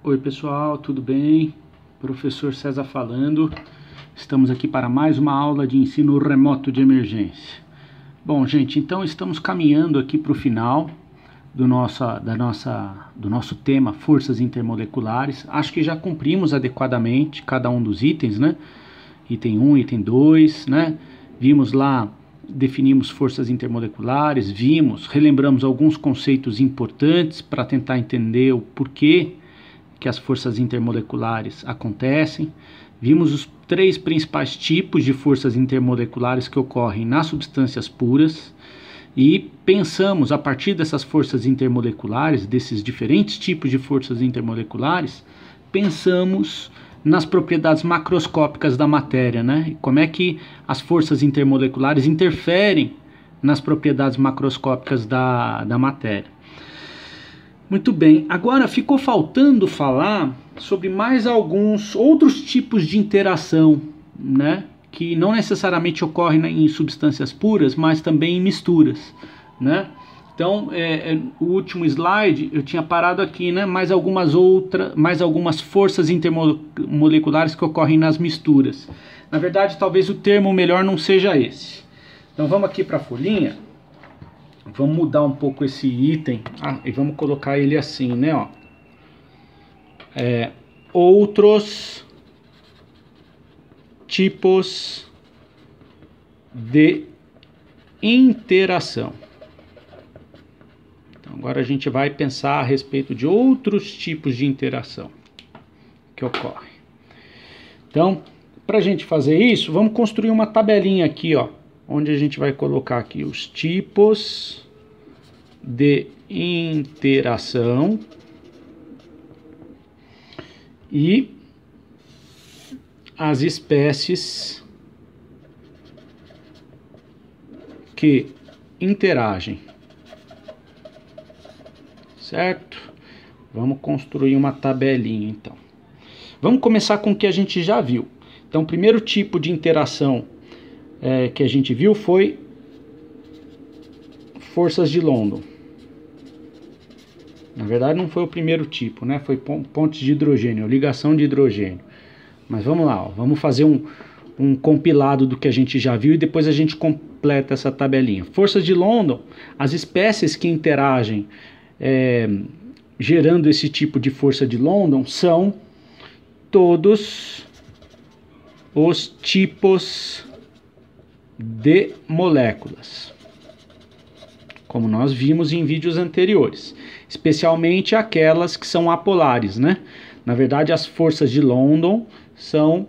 Oi pessoal, tudo bem? Professor César falando. Estamos aqui para mais uma aula de ensino remoto de emergência. Bom, gente, então estamos caminhando aqui para o final do nosso tema forças intermoleculares. Acho que já cumprimos adequadamente cada um dos itens, né? Item 1, item 2, né? Vimos lá, definimos forças intermoleculares, relembramos alguns conceitos importantes para tentar entender o porquê que as forças intermoleculares acontecem. Vimos os três principais tipos de forças intermoleculares que ocorrem nas substâncias puras e pensamos, a partir dessas forças intermoleculares, desses diferentes tipos de forças intermoleculares, pensamos nas propriedades macroscópicas da matéria, né? Como é que as forças intermoleculares interferem nas propriedades macroscópicas da matéria. Muito bem, agora ficou faltando falar sobre mais alguns outros tipos de interação, né? Que não necessariamente ocorrem em substâncias puras, mas também em misturas, né? Então, o último slide eu tinha parado aqui, né? Mais algumas forças intermoleculares que ocorrem nas misturas. Na verdade, talvez o termo melhor não seja esse. Então, vamos aqui para a folhinha. Vamos mudar um pouco esse item e vamos colocar ele assim, né? Ó. Outros tipos de interação. Então, agora a gente vai pensar a respeito de outros tipos de interação que ocorrem. Então, para a gente fazer isso, vamos construir uma tabelinha aqui, ó, onde a gente vai colocar aqui os tipos de interação e as espécies que interagem, certo? Vamos construir uma tabelinha, então. Vamos começar com o que a gente já viu. Então, o primeiro tipo de interação que a gente viu foi forças de London. Na verdade não foi o primeiro tipo, né? Foi pontes de hidrogênio, ligação de hidrogênio. Mas vamos lá, ó. Vamos fazer um compilado do que a gente já viu e depois a gente completa essa tabelinha. Forças de London, as espécies que interagem gerando esse tipo de força de London são todos os tipos de moléculas, como nós vimos em vídeos anteriores, especialmente aquelas que são apolares, né? Na verdade, as forças de London são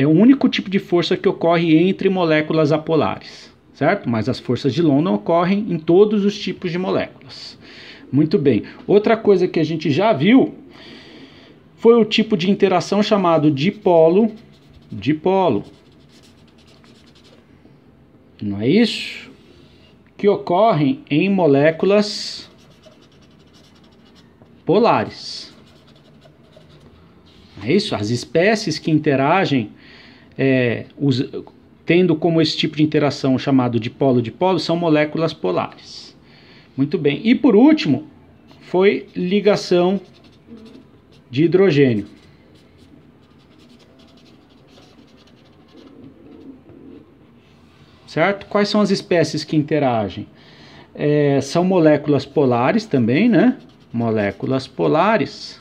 o único tipo de força que ocorre entre moléculas apolares, certo? Mas as forças de London ocorrem em todos os tipos de moléculas. Muito bem. Outra coisa que a gente já viu foi o tipo de interação chamado dipolo. Não é isso? Que ocorrem em moléculas polares. É isso? As espécies que interagem, tendo como esse tipo de interação chamado dipolo-dipolo, são moléculas polares. Muito bem. E por último, foi ligação de hidrogênio. Certo? Quais são as espécies que interagem? São moléculas polares também, né? Moléculas polares.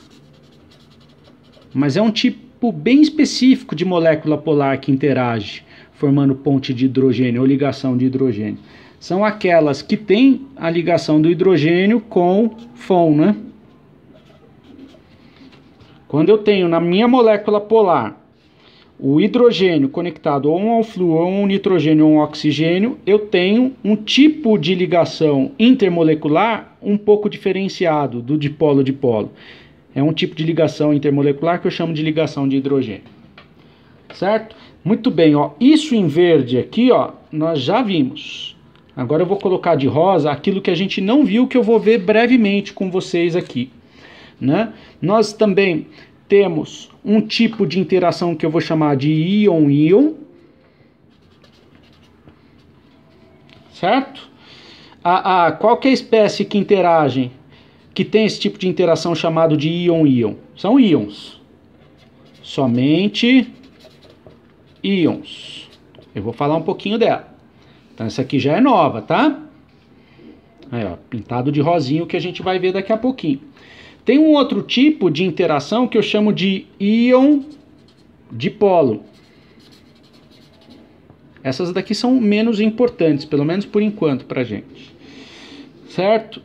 Mas é um tipo bem específico de molécula polar que interage, formando ponte de hidrogênio ou ligação de hidrogênio. São aquelas que têm a ligação do hidrogênio com FON, né? Quando eu tenho na minha molécula polar o hidrogênio conectado ou ao flúor, ou um nitrogênio ou um oxigênio, eu tenho um tipo de ligação intermolecular um pouco diferenciado do dipolo-dipolo. É um tipo de ligação intermolecular que eu chamo de ligação de hidrogênio. Certo? Muito bem, ó. Isso em verde aqui, ó, nós já vimos. Agora eu vou colocar de rosa aquilo que a gente não viu, que eu vou ver brevemente com vocês aqui, né? Nós também temos um tipo de interação que eu vou chamar de íon-íon, certo? Qual que é a espécie que interagem que tem esse tipo de interação chamado de íon-íon? São íons. Somente íons. Eu vou falar um pouquinho dela. Então essa aqui já é nova, tá? Aí, ó, pintado de rosinho que a gente vai ver daqui a pouquinho. Tem um outro tipo de interação que eu chamo de íon dipolo. Essas daqui são menos importantes, pelo menos por enquanto pra gente. Certo?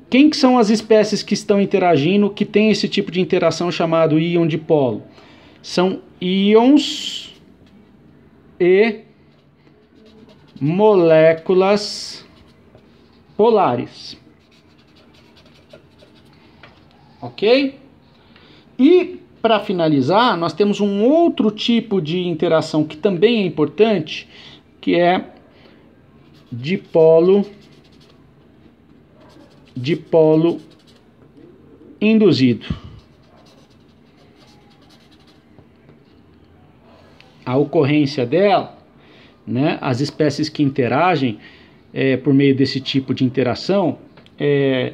Quem que são as espécies que estão interagindo, que tem esse tipo de interação chamado íon dipolo? São íons e moléculas polares. Ok? E para finalizar, nós temos um outro tipo de interação que também é importante, que é dipolo induzido. A ocorrência dela, né, as espécies que interagem por meio desse tipo de interação é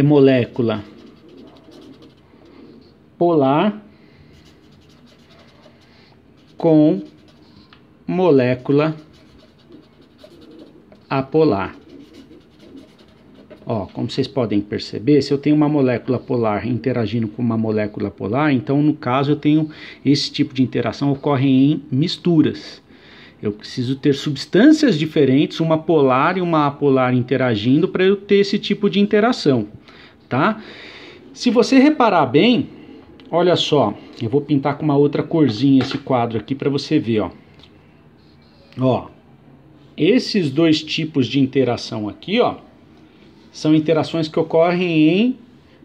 molécula polar com molécula apolar. Ó, como vocês podem perceber, se eu tenho uma molécula polar interagindo com uma molécula polar, então no caso eu tenho esse tipo de interação ocorre em misturas. Eu preciso ter substâncias diferentes, uma polar e uma apolar interagindo para eu ter esse tipo de interação, tá? Se você reparar bem, olha só, eu vou pintar com uma outra corzinha esse quadro aqui para você ver, ó. Ó, esses dois tipos de interação aqui, ó, são interações que ocorrem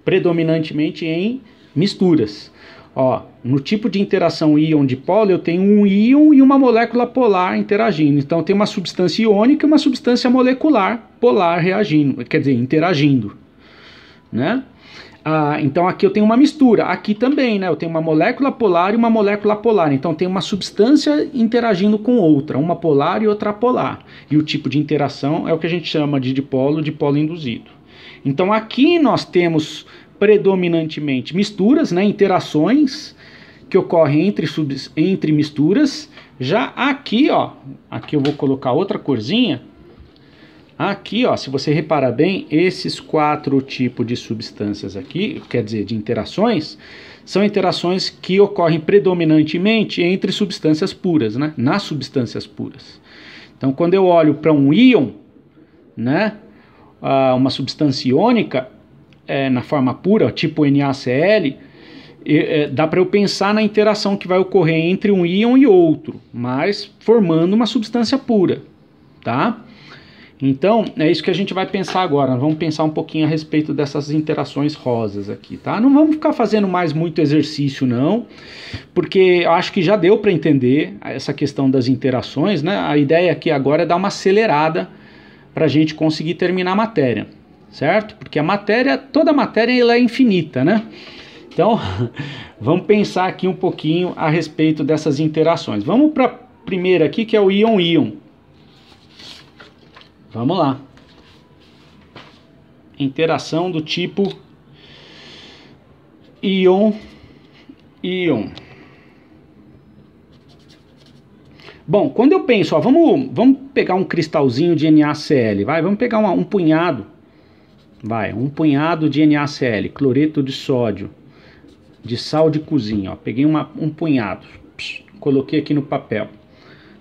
predominantemente em misturas. Ó, no tipo de interação íon-dipolo, eu tenho um íon e uma molécula polar interagindo. Então, tem uma substância iônica e uma substância molecular polar reagindo, quer dizer, interagindo, né? Então, aqui eu tenho uma mistura. Aqui também, né? Eu tenho uma molécula polar e uma molécula polar. Então, tem uma substância interagindo com outra, uma polar e outra apolar. E o tipo de interação é o que a gente chama de dipolo induzido. Então, aqui nós temos predominantemente misturas, né, interações que ocorrem entre misturas. Já aqui, ó, aqui eu vou colocar outra corzinha. Aqui, ó, se você reparar bem, esses quatro tipos de substâncias aqui, quer dizer, de interações, são interações que ocorrem predominantemente entre substâncias puras, né, nas substâncias puras. Então, quando eu olho para um íon, né, uma substância iônica, na forma pura, tipo NaCl, dá para eu pensar na interação que vai ocorrer entre um íon e outro, mas formando uma substância pura, tá? Então, é isso que a gente vai pensar agora. Nós vamos pensar um pouquinho a respeito dessas interações rosas aqui, tá? Não vamos ficar fazendo mais muito exercício, não, porque eu acho que já deu para entender essa questão das interações, né? A ideia aqui agora é dar uma acelerada para a gente conseguir terminar a matéria, certo? Porque a matéria, toda a matéria ela é infinita, né? Então, vamos pensar aqui um pouquinho a respeito dessas interações. Vamos para a primeira aqui, que é o íon-íon. Vamos lá. Interação do tipo íon-íon. Bom, quando eu penso, ó, vamos pegar um cristalzinho de NaCl, vai, vamos pegar um punhado, vai, um punhado de NaCl, cloreto de sódio, de sal de cozinha, ó, peguei um punhado, coloquei aqui no papel,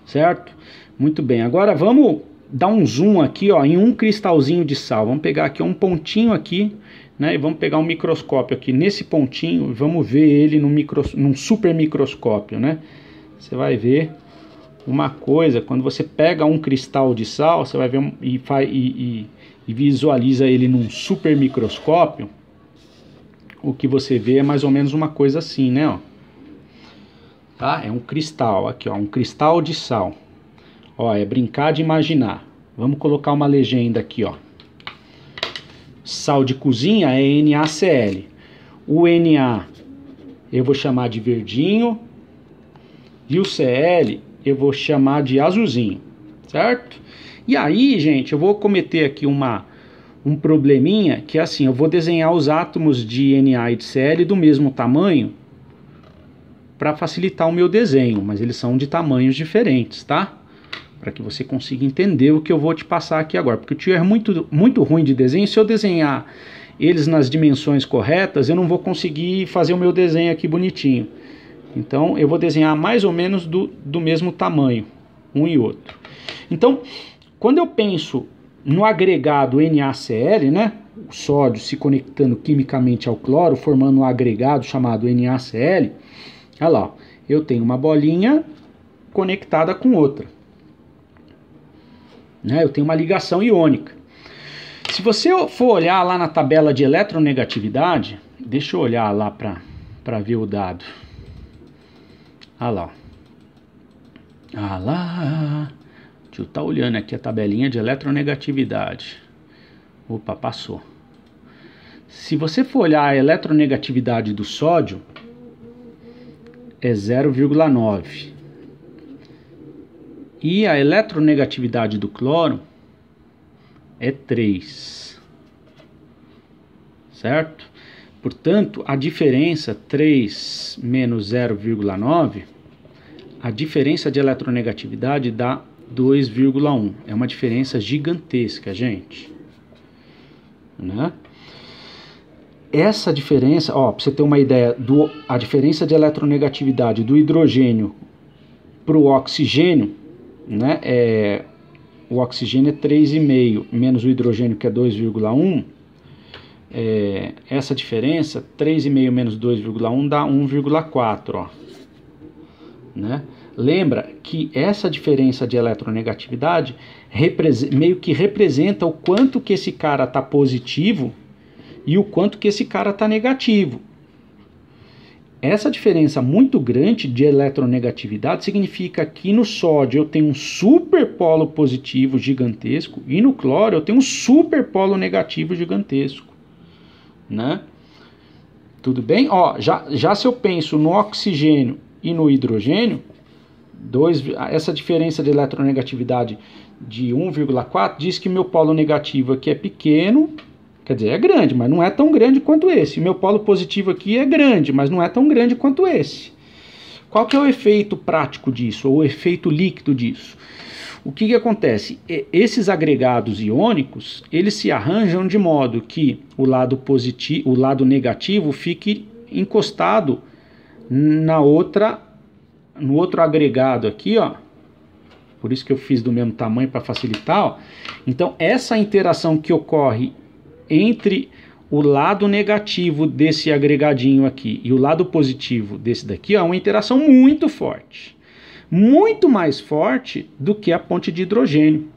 certo? Muito bem, agora vamos dar um zoom aqui, ó, em um cristalzinho de sal, vamos pegar aqui um pontinho aqui, né, e vamos pegar um microscópio aqui nesse pontinho, e vamos ver ele num super microscópio, né? Você vai ver uma coisa, quando você pega um cristal de sal, você vai ver e visualiza ele num super microscópio, o que você vê é mais ou menos uma coisa assim, né, ó. Tá? É um cristal, aqui, ó, um cristal de sal. Ó, é brincar de imaginar. Vamos colocar uma legenda aqui, ó. Sal de cozinha é NaCl. O Na eu vou chamar de verdinho e o Cl eu vou chamar de azulzinho, certo? E aí, gente, eu vou cometer aqui uma um probleminha que é assim, eu vou desenhar os átomos de Na e de Cl do mesmo tamanho para facilitar o meu desenho, mas eles são de tamanhos diferentes, tá? Para que você consiga entender o que eu vou te passar aqui agora, porque o tio é muito ruim de desenho. Se eu desenhar eles nas dimensões corretas, eu não vou conseguir fazer o meu desenho aqui bonitinho. Então eu vou desenhar mais ou menos do mesmo tamanho, um e outro. Então, quando eu penso no agregado NaCl, né, o sódio se conectando quimicamente ao cloro, formando um agregado chamado NaCl, olha lá, eu tenho uma bolinha conectada com outra. Né, eu tenho uma ligação iônica. Se você for olhar lá na tabela de eletronegatividade, deixa eu olhar lá para ver o dado. Olha lá. Ah lá. Deixa eu estar olhando aqui a tabelinha de eletronegatividade. Opa, passou. Se você for olhar a eletronegatividade do sódio, é 0,9. E a eletronegatividade do cloro é 3. Certo? Portanto, a diferença 3 menos 0,9, a diferença de eletronegatividade dá 2,1. É uma diferença gigantesca, gente. Né? Essa diferença, ó, para você ter uma ideia, a diferença de eletronegatividade do hidrogênio para o oxigênio, né, o oxigênio é 3,5 menos o hidrogênio, que é 2,1. Essa diferença, 3,5 menos 2,1 dá 1,4, ó. Né? Lembra que essa diferença de eletronegatividade meio que representa o quanto que esse cara está positivo e o quanto que esse cara está negativo. Essa diferença muito grande de eletronegatividade significa que no sódio eu tenho um superpolo positivo gigantesco e no cloro eu tenho um superpolo negativo gigantesco. Né? Tudo bem? Ó, já se eu penso no oxigênio e no hidrogênio, essa diferença de eletronegatividade de 1,4 diz que meu polo negativo aqui é pequeno, quer dizer, é grande, mas não é tão grande quanto esse. Meu polo positivo aqui é grande, mas não é tão grande quanto esse. Qual que é o efeito prático disso, ou o efeito líquido disso? O que acontece? Esses agregados iônicos, eles se arranjam de modo que o lado negativo fique encostado no outro agregado aqui, ó. Por isso que eu fiz do mesmo tamanho para facilitar, ó. Então, essa interação que ocorre entre o lado negativo desse agregadinho aqui e o lado positivo desse daqui, ó, é uma interação muito forte. Muito mais forte do que a ponte de hidrogênio.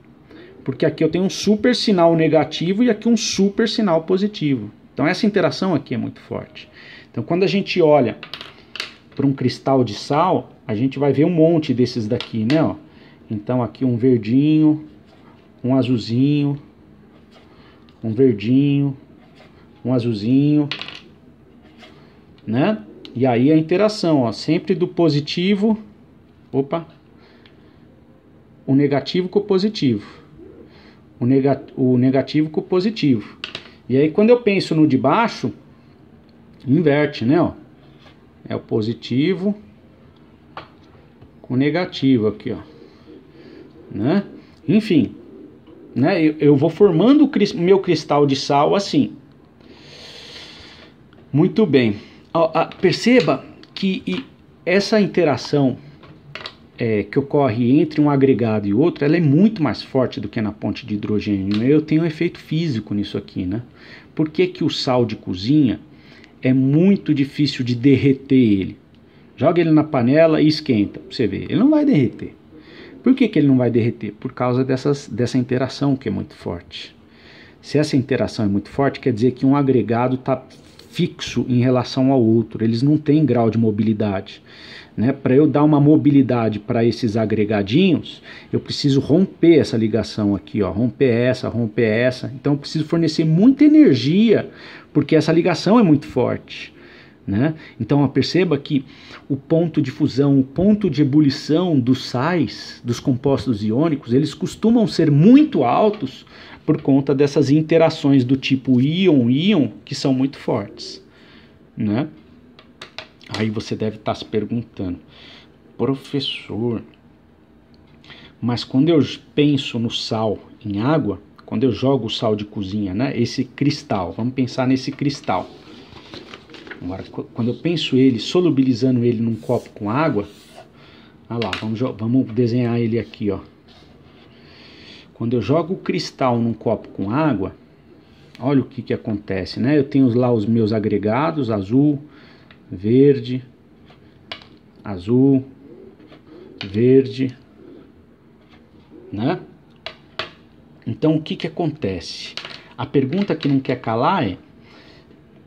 Porque aqui eu tenho um super sinal negativo e aqui um super sinal positivo. Então essa interação aqui é muito forte. Então quando a gente olha para um cristal de sal, a gente vai ver um monte desses daqui, né? Ó. Então aqui um verdinho, um azulzinho, um verdinho, um azulzinho, né? E aí a interação, ó, sempre do positivo, o negativo com o positivo, o negativo com o positivo. E aí quando eu penso no de baixo, inverte, né? Ó. É o positivo com o negativo aqui, ó. Né? Enfim, né? Eu vou formando o meu cristal de sal assim. Muito bem. Perceba que essa interação que ocorre entre um agregado e outro, ela é muito mais forte do que na ponte de hidrogênio. Eu tenho um efeito físico nisso aqui, né? Por que que o sal de cozinha é muito difícil de derreter ele? Joga ele na panela e esquenta, pra você ver. Ele não vai derreter. Por que que ele não vai derreter? Por causa dessa interação que é muito forte. Se essa interação é muito forte, quer dizer que um agregado está fixo em relação ao outro. Eles não têm grau de mobilidade. Né? Para eu dar uma mobilidade para esses agregadinhos, eu preciso romper essa ligação aqui, ó, romper essa. Então eu preciso fornecer muita energia, porque essa ligação é muito forte. Né? Então perceba que o ponto de fusão, o ponto de ebulição dos sais, dos compostos iônicos, eles costumam ser muito altos, por conta dessas interações do tipo íon-íon que são muito fortes, né? Aí você deve estar se perguntando, professor, mas quando eu penso no sal em água, quando eu jogo o sal de cozinha, né, esse cristal, vamos pensar nesse cristal. Agora, quando eu penso ele, solubilizando ele num copo com água, olha lá, vamos desenhar ele aqui, ó. Quando eu jogo o cristal num copo com água, olha o que acontece, né? Eu tenho lá os meus agregados, azul, verde, azul, verde, né? Então o que acontece? A pergunta que não quer calar é: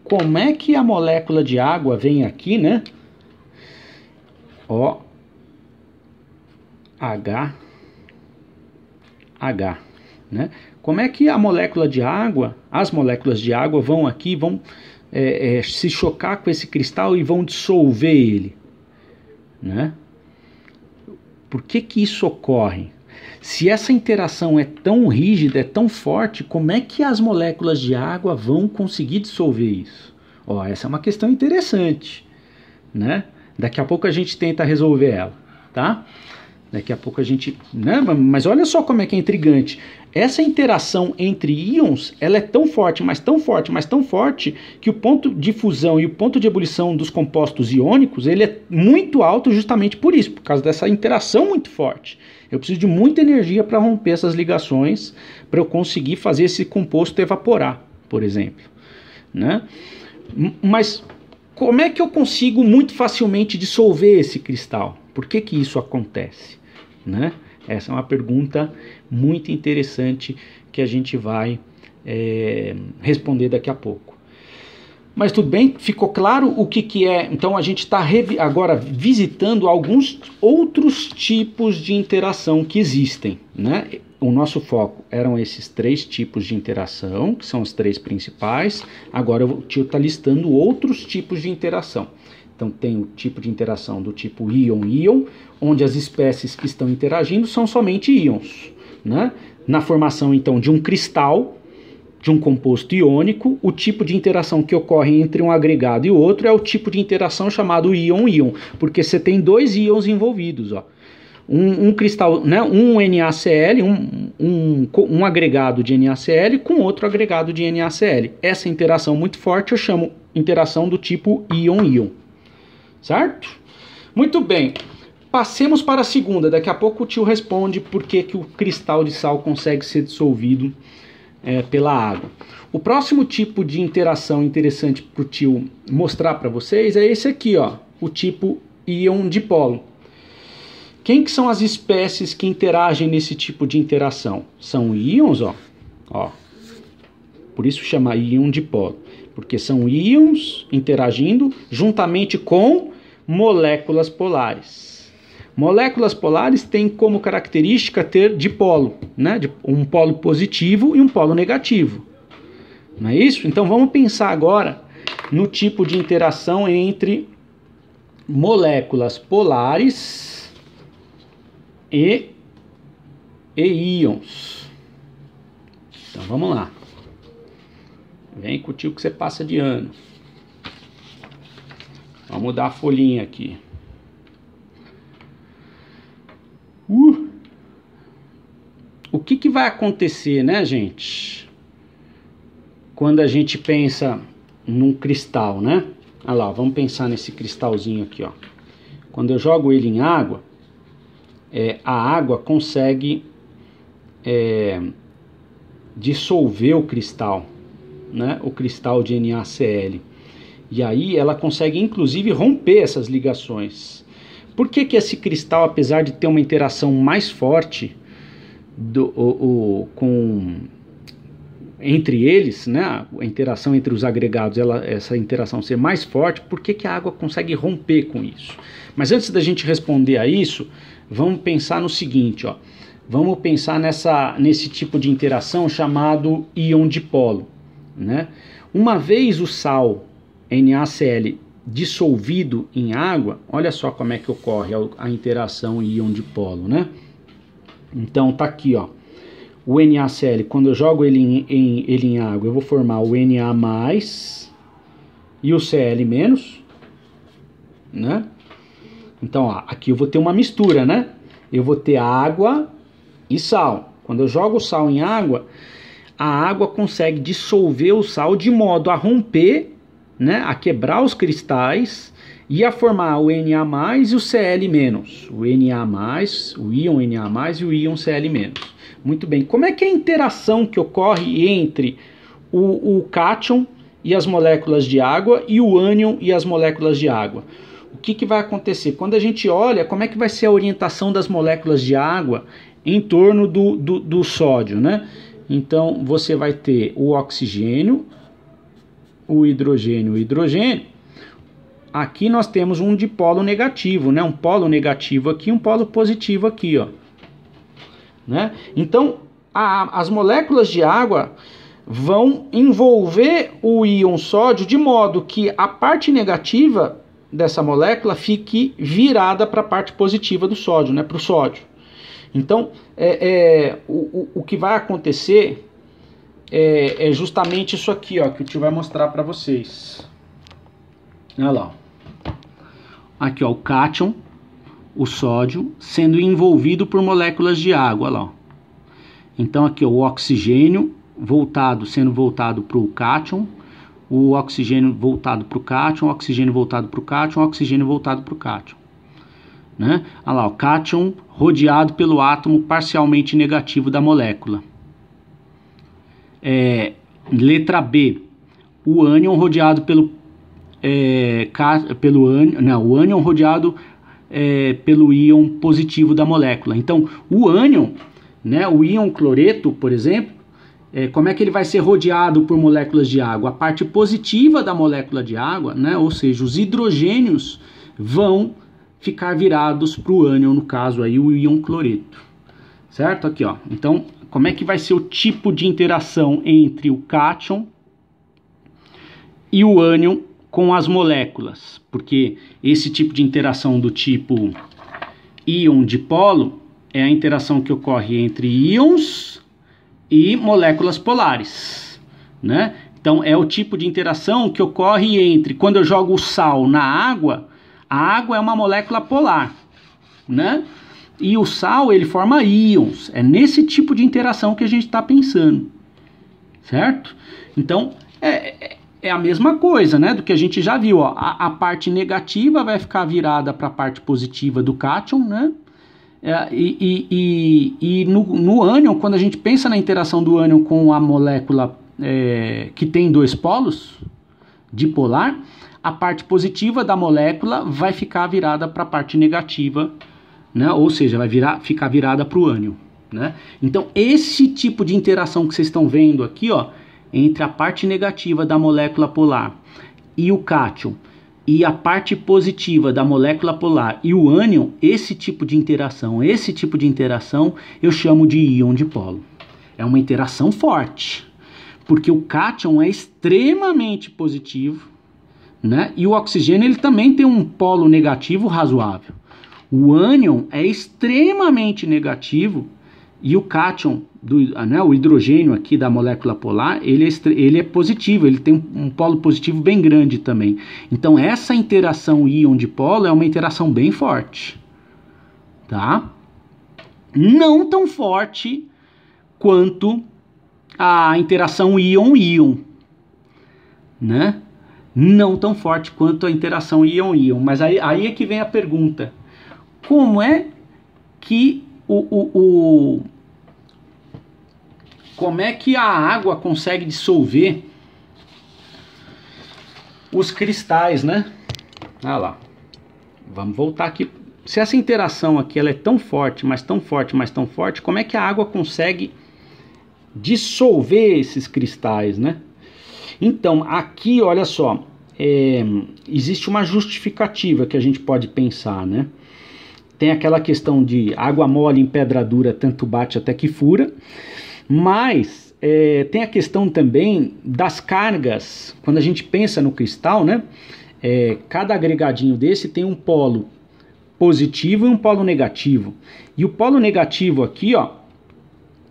como é que a molécula de água vem aqui, né? O H, né? Como é que a molécula de água, as moléculas de água vão aqui, vão se chocar com esse cristal e vão dissolver ele, né? Por que isso ocorre? Se essa interação é tão rígida, é tão forte, como é que as moléculas de água vão conseguir dissolver isso? Ó, essa é uma questão interessante, né? Daqui a pouco a gente tenta resolver ela, tá? Daqui a pouco a gente... né? Mas olha só como é que é intrigante. Essa interação entre íons, ela é tão forte, mas tão forte, mas tão forte, que o ponto de fusão e o ponto de ebulição dos compostos iônicos, ele é muito alto justamente por isso, por causa dessa interação muito forte. Eu preciso de muita energia para romper essas ligações, para eu conseguir fazer esse composto evaporar, por exemplo, né? Mas como é que eu consigo muito facilmente dissolver esse cristal? Por que isso acontece, né? Essa é uma pergunta muito interessante que a gente vai responder daqui a pouco. Mas tudo bem? Ficou claro o que é? Então a gente está agora visitando alguns outros tipos de interação que existem, né? O nosso foco eram esses 3 tipos de interação, que são os 3 principais. Agora o tio está listando outros tipos de interação. Então tem o tipo de interação do tipo íon-íon, onde as espécies que estão interagindo são somente íons, né? Na formação então de um cristal, de um composto iônico, o tipo de interação que ocorre entre um agregado e outro é o tipo de interação chamado íon-íon, porque você tem 2 íons envolvidos, ó. Um cristal, né, um NaCl, um agregado de NaCl com outro agregado de NaCl. Essa interação muito forte eu chamo interação do tipo íon-íon. Certo? Muito bem. Passemos para a segunda. Daqui a pouco o tio responde por que o cristal de sal consegue ser dissolvido pela água. O próximo tipo de interação interessante para o tio mostrar para vocês é esse aqui, ó, o tipo íon-dipolo. Quem que são as espécies que interagem nesse tipo de interação? São íons, ó. Por isso chama íon-dipolo, porque são íons interagindo juntamente com moléculas polares. Moléculas polares têm como característica ter dipolo, né? Um polo positivo e um polo negativo. Não é isso? Então vamos pensar agora no tipo de interação entre moléculas polares e íons. Então vamos lá. Vem com o tio que você passa de ano. Vamos mudar a folhinha aqui. O que vai acontecer, né, gente? Quando a gente pensa num cristal, né? Olha lá, vamos pensar nesse cristalzinho aqui, ó. Quando eu jogo ele em água, a água consegue dissolver o cristal, né? O cristal de NaCl. E aí ela consegue inclusive romper essas ligações. Por que esse cristal, apesar de ter uma interação mais forte entre eles, né, a interação entre os agregados, essa interação ser mais forte, por que a água consegue romper com isso? Mas antes da gente responder a isso, vamos pensar no seguinte, ó. Vamos pensar nesse tipo de interação chamado íon dipolo, né? Uma vez o sal NaCl dissolvido em água, olha só como é que ocorre a interação íon dipolo, né? Então tá aqui, ó. o NaCl, quando eu jogo ele em água, eu vou formar o Na+, e o Cl-, né? Então, ó, aqui eu vou ter uma mistura, né? Eu vou ter água e sal. Quando eu jogo o sal em água, a água consegue dissolver o sal de modo a romper, né? A quebrar os cristais e a formar o Na+ e o Cl-. O Na+, o íon Na+ e o íon Cl-. Muito bem. Como é que é a interação que ocorre entre o cátion e as moléculas de água e o ânion e as moléculas de água? O que vai acontecer? Quando a gente olha, como é que vai ser a orientação das moléculas de água em torno do sódio, né? Então, você vai ter o oxigênio, o hidrogênio. Aqui nós temos um dipolo negativo, né? Um polo negativo aqui, um polo positivo aqui, ó. Né? Então, as moléculas de água vão envolver o íon sódio de modo que a parte negativa dessa molécula fique virada para a parte positiva do sódio, né? Para o sódio. Então, o que vai acontecer é justamente isso aqui, ó, que o tio vai mostrar para vocês. Olha lá. Aqui, ó, o cátion, o sódio, sendo envolvido por moléculas de água, olha lá. Então, aqui, ó, o oxigênio sendo voltado para o cátion, o oxigênio voltado para o cátion, o oxigênio voltado para o cátion, o oxigênio voltado para o cátion. Né? Olha lá, o cátion rodeado pelo átomo parcialmente negativo da molécula. Letra B, o ânion rodeado o ânion rodeado pelo íon positivo da molécula. Então, o ânion, né, o íon cloreto, por exemplo, como é que ele vai ser rodeado por moléculas de água? A parte positiva da molécula de água, né, ou seja, os hidrogênios vão ficar virados para o ânion, no caso aí o íon cloreto, certo? Aqui, ó. Então, como é que vai ser o tipo de interação entre o cátion e o ânion com as moléculas? Porque esse tipo de interação do tipo íon dipolo é a interação que ocorre entre íons e moléculas polares, né? Então, é o tipo de interação que ocorre entre, quando eu jogo o sal na água, a água é uma molécula polar, né? E o sal, ele forma íons. É nesse tipo de interação que a gente está pensando, certo? Então, é a mesma coisa, né? Do que a gente já viu, ó. A parte negativa vai ficar virada para a parte positiva do cátion, né? E no ânion, quando a gente pensa na interação do ânion com a molécula que tem dois polos, dipolar, a parte positiva da molécula vai ficar virada para a parte negativa, né? Ou seja, vai ficar virada para o ânion, né? Então, esse tipo de interação que vocês estão vendo aqui, ó, entre a parte negativa da molécula polar e o cátion, e a parte positiva da molécula polar e o ânion, esse tipo de interação eu chamo de íon dipolo. É uma interação forte, porque o cátion é extremamente positivo, né? E o oxigênio, ele também tem um polo negativo razoável. O ânion é extremamente negativo e o cátion, o hidrogênio aqui da molécula polar, ele é positivo, ele tem um polo positivo bem grande também. Então, essa interação íon dipolo é uma interação bem forte, tá? Não tão forte quanto a interação íon-íon, né? Não tão forte quanto a interação íon-íon. Mas aí é que vem a pergunta. Como é que como é que a água consegue dissolver os cristais, né? Ah lá. Vamos voltar aqui. Se essa interação aqui ela é tão forte, mas tão forte, mas tão forte, como é que a água consegue dissolver esses cristais, né? Então, aqui, olha só, existe uma justificativa que a gente pode pensar, né? Tem aquela questão de água mole em pedra dura, tanto bate até que fura, mas tem a questão também das cargas. Quando a gente pensa no cristal, né? Cada agregadinho desse tem um polo positivo e um polo negativo. E o polo negativo aqui, ó,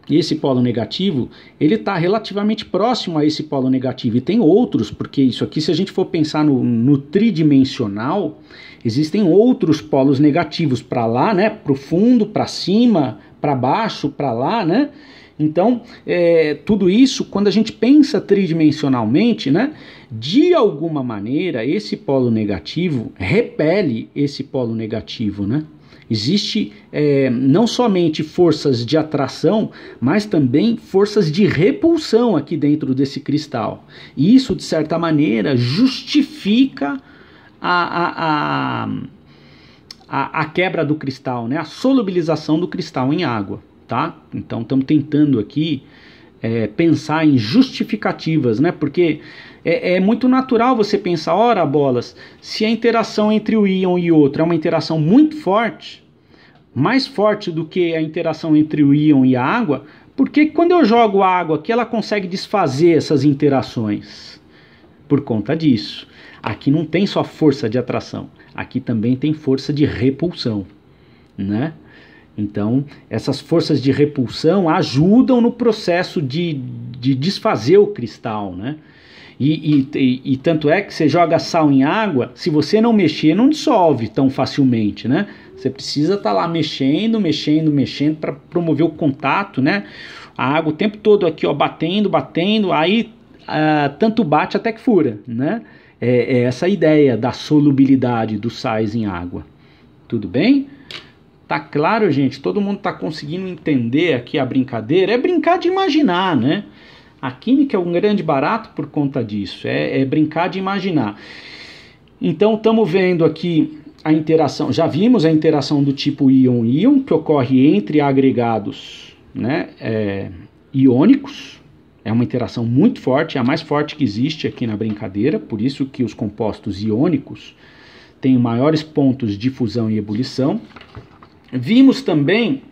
esse polo negativo, ele está relativamente próximo a esse polo negativo. E tem outros, porque isso aqui, se a gente for pensar no tridimensional, existem outros polos negativos para lá, né? Para o fundo, para cima, para baixo, para lá, né? Então, tudo isso, quando a gente pensa tridimensionalmente, né? De alguma maneira, esse polo negativo repele esse polo negativo, né? Existe não somente forças de atração, mas também forças de repulsão aqui dentro desse cristal. E isso, de certa maneira, justifica a quebra do cristal, né? A solubilização do cristal em água, tá? Então, estamos tentando aqui pensar em justificativas, né? Porque é muito natural você pensar, ora bolas, se a interação entre o íon e outro é uma interação muito forte, mais forte do que a interação entre o íon e a água, por que quando eu jogo água aqui ela consegue desfazer essas interações? Por conta disso. Aqui não tem só força de atração, aqui também tem força de repulsão, né? Então, essas forças de repulsão ajudam no processo de desfazer o cristal, né? E tanto é que você joga sal em água, se você não mexer, não dissolve tão facilmente, né? Você precisa estar lá mexendo para promover o contato, né? A água o tempo todo aqui, ó, batendo, aí tanto bate até que fura, né? É essa a ideia da solubilidade dos sais em água. Tudo bem? Tá claro, gente? Todo mundo tá conseguindo entender aqui a brincadeira? É brincar de imaginar, né? A química é um grande barato por conta disso, é brincar de imaginar. Então, estamos vendo aqui a interação, já vimos a interação do tipo íon-íon, que ocorre entre agregados, né, iônicos. É uma interação muito forte, é a mais forte que existe aqui na brincadeira, por isso que os compostos iônicos têm maiores pontos de fusão e ebulição. Vimos também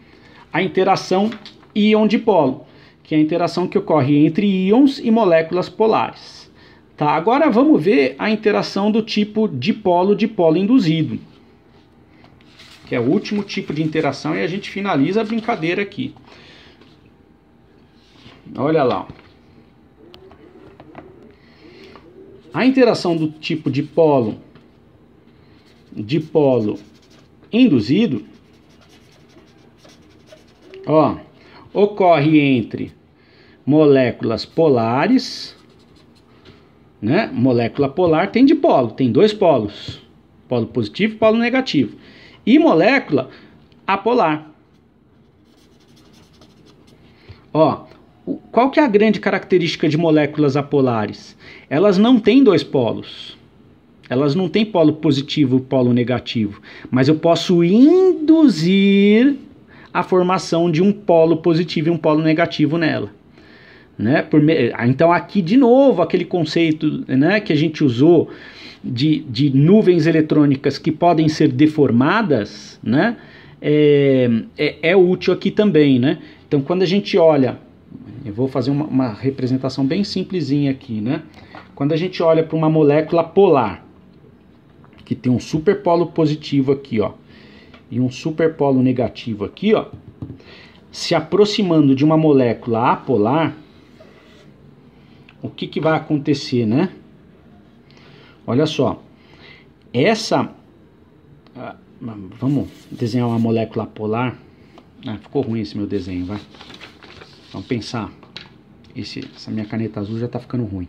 a interação íon-dipolo, que é a interação que ocorre entre íons e moléculas polares. Tá, agora vamos ver a interação do tipo dipolo-dipolo induzido, que é o último tipo de interação, e a gente finaliza a brincadeira aqui. Olha lá. A interação do tipo dipolo induzido, ó, ocorre entre moléculas polares, né? Molécula polar tem dipolo, tem dois polos, polo positivo e polo negativo, e molécula apolar. Ó, qual que é a grande característica de moléculas apolares? Elas não têm dois polos. Elas não têm polo positivo e polo negativo, mas eu posso induzir a formação de um polo positivo e um polo negativo nela, né? Então aqui de novo aquele conceito, né, que a gente usou de nuvens eletrônicas que podem ser deformadas, né, é útil aqui também, né? Então quando a gente olha, eu vou fazer uma representação bem simplesinha aqui, né? Quando a gente olha para uma molécula polar que tem um superpolo positivo aqui, ó, e um superpolo negativo aqui, ó, se aproximando de uma molécula apolar, o que vai acontecer, né? Olha só, vamos desenhar uma molécula polar. Ficou ruim esse meu desenho, vai. Vamos pensar, essa minha caneta azul já está ficando ruim.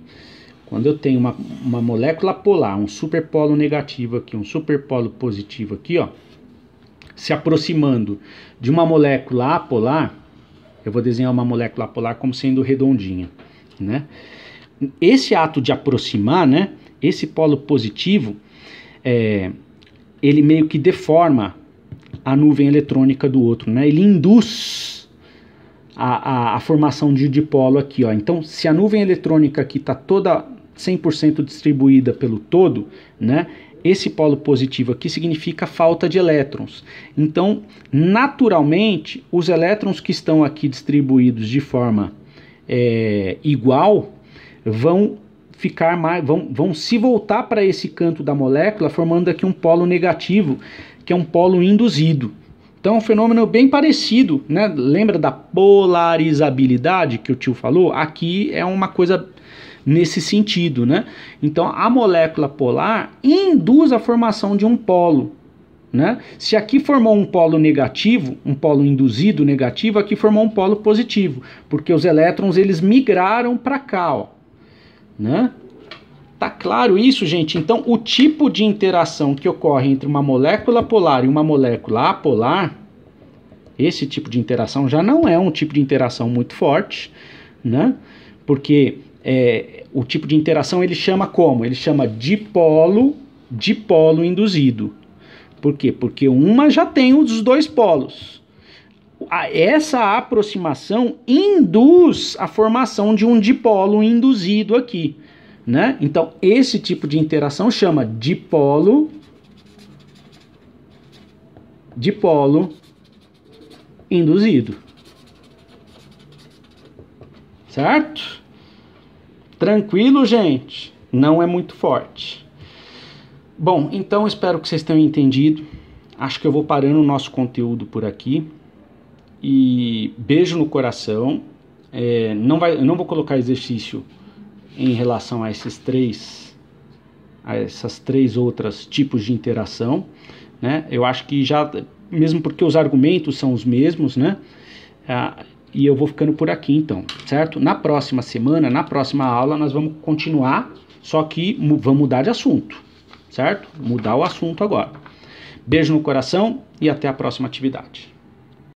Quando eu tenho uma molécula polar, um superpolo negativo aqui, um superpolo positivo aqui, ó, se aproximando de uma molécula apolar, eu vou desenhar uma molécula apolar como sendo redondinha, né? Esse ato de aproximar, né, esse polo positivo, ele meio que deforma a nuvem eletrônica do outro, né? Ele induz a formação de dipolo aqui, ó. Então, se a nuvem eletrônica aqui está toda 100% distribuída pelo todo, né? Esse polo positivo aqui significa falta de elétrons. Então, naturalmente, os elétrons que estão aqui distribuídos de forma igual vão ficar vão se voltar para esse canto da molécula, formando aqui um polo negativo, que é um polo induzido, Então é um fenômeno bem parecido, né? Lembra da polarizabilidade que o tio falou? Aqui é uma coisa nesse sentido, né? Então a molécula polar induz a formação de um polo, né? Se aqui formou um polo negativo, um polo induzido negativo, aqui formou um polo positivo, porque os elétrons eles migraram para cá, ó, né? Tá claro isso, gente? Então, o tipo de interação que ocorre entre uma molécula polar e uma molécula apolar, esse tipo de interação já não é um tipo de interação muito forte, né? Porque o tipo de interação ele chama como? Ele chama dipolo induzido. Por quê? Porque uma já tem os dois polos. Essa aproximação induz a formação de um dipolo induzido aqui, né? Então, esse tipo de interação chama dipolo induzido. Certo? Tranquilo, gente? Não é muito forte. Bom, então espero que vocês tenham entendido. Acho que eu vou parando o nosso conteúdo por aqui. E beijo no coração. Eu não vou colocar exercício em relação a essas três outras tipos de interação, né? Eu acho que já, mesmo porque os argumentos são os mesmos, né? E eu vou ficando por aqui então, certo? Na próxima semana, na próxima aula, nós vamos continuar, só que vamos mudar de assunto, certo? Mudar o assunto agora. Beijo no coração e até a próxima atividade.